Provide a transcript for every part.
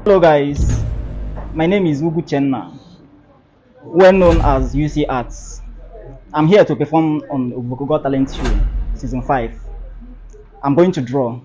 Hello guys, my name is Ugu Chenna, well known as UC Arts. I'm here to perform on Ovoko Got Talent Show, Season 5. I'm going to draw.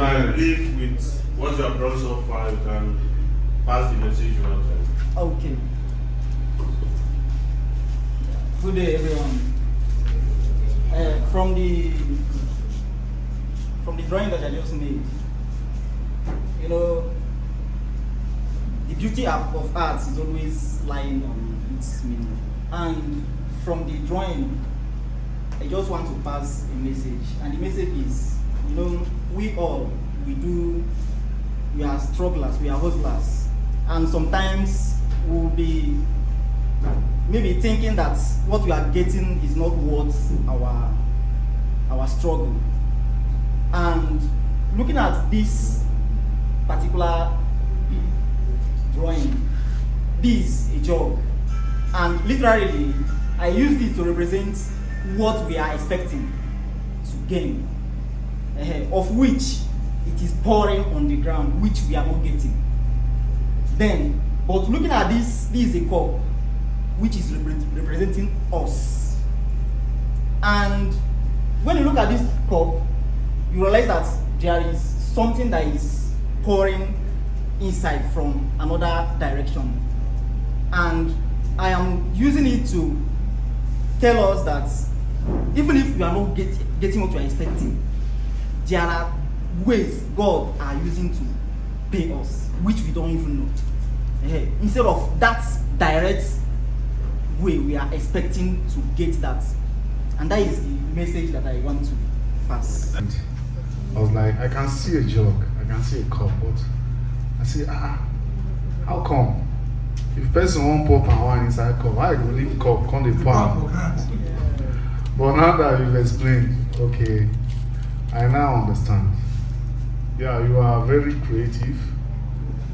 I believe with what you have done so far, you can pass the message you want to. Okay. Good day, everyone. From the drawing that I just made, you know, the beauty of art is always lying on its meaning. And from the drawing, I just want to pass a message. And the message is, you know, we are strugglers, we are hustlers. And sometimes we'll be maybe thinking that what we are getting is not worth our struggle. And looking at this particular drawing, this is a jog, and literally I used it to represent what we are expecting to gain, of which it is pouring on the ground, which we are not getting. Then, but looking at this is a cup which is representing us. And when you look at this cup, you realize that there is something that is pouring inside from another direction. And I am using it to tell us that even if we are not getting what we are expecting, there are ways God are using to pay us, which we don't even know. Instead of that direct way we are expecting to get that. And that is the message that I want to pass. I was like, I can see a jug, I can see a cup, but I say, how come? If person won't pour palm wine inside cup, why go leave cup, come the palm? But now that you've explained, okay, I now understand. Yeah, you are very creative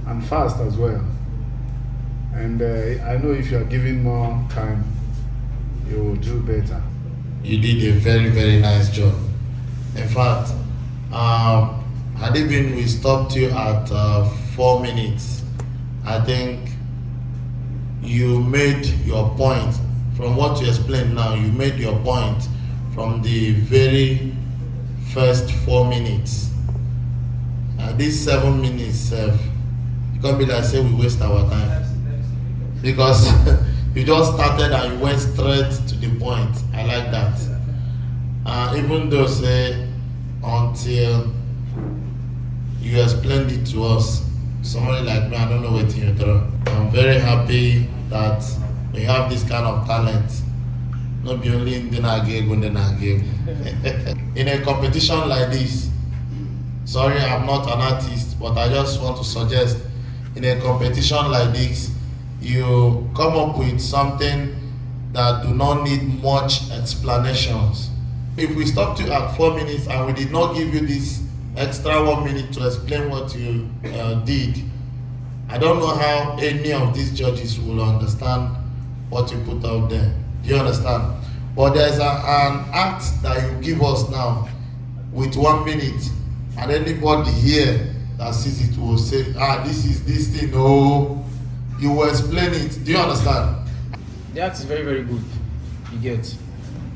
and fast as well. And I know if you are given more time, you will do better. You did a very, very nice job. In fact, had it been we stopped you at 4 minutes, I think you made your point. From what you explained now, you made your point from the very first 4 minutes. These 7 minutes, it can't be like say we waste our time. Because you just started and you went straight to the point. I like that. Even though say until you explained it to us, somebody like me, I don't know what you throw. I'm very happy that we have this kind of talent. Not be only in the game when the game. In a competition like this, sorry, I'm not an artist, but I just want to suggest in a competition like this, you come up with something that do not need much explanations. If we stopped you at 4 minutes and we did not give you this extra 1 minute to explain what you did, I don't know how any of these judges will understand what you put out there. Do you understand? But there's an act that you give us now with 1 minute, and anybody here that sees it will say, this is this thing. Oh, you will explain it. Do you understand? The act is very, very good. You get?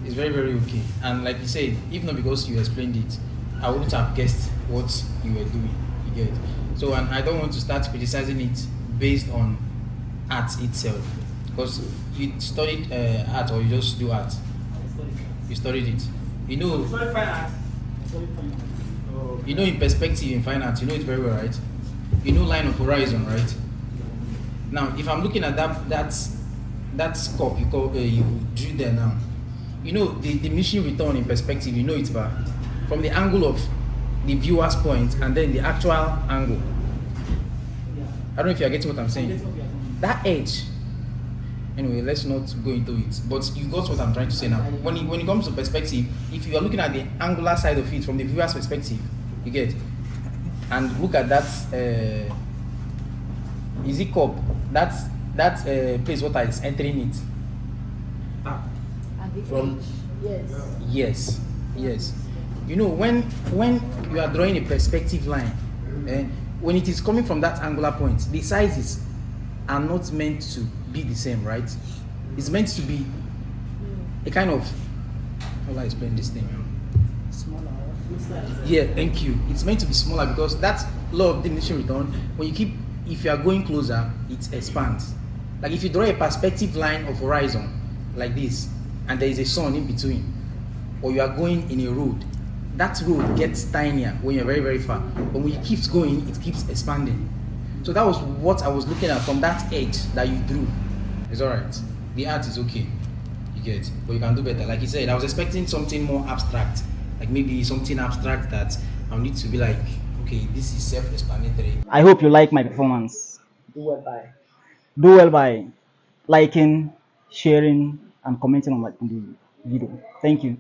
It's very, very okay. And like you said, if not because you explained it, I wouldn't have guessed what you were doing. You get? So, and I don't want to start criticizing it based on art itself, because you studied art, or you just do art. You studied it. You know. Fine art. You know, in perspective, in fine art, you know it very well, right? You know line of horizon, right? Now, if I'm looking at that scope you drew there now, you know the diminishing return in perspective, you know it back from the angle of the viewer's point and then the actual angle. I don't know if you're getting what I'm saying. That edge. Anyway, let's not go into it. But you got what I'm trying to say now. When it comes to perspective, if you are looking at the angular side of it from the viewer's perspective, you get, and look at that easy cup, that place water is entering it. From yes. You know, when you are drawing a perspective line, when it is coming from that angular point, the sizes are not meant to be the same, right? It's meant to be a kind of, how do I explain this thing? Yeah, thank you. It's meant to be smaller because that's law of diminishing return. When you keep, if you are going closer, it expands. Like if you draw a perspective line of horizon like this, and there is a sun in between, or you are going in a road, that road gets tinier when you're very, very far. But when it keeps going, it keeps expanding. So that was what I was looking at from that edge that you drew. It's alright. The art is okay. You get it. But you can do better. Like you said, I was expecting something more abstract. Like maybe something abstract that I'll need to be like, okay, this is self-explanatory. I hope you like my performance. Do well by. Do well by liking, sharing, and commenting on the video. Thank you.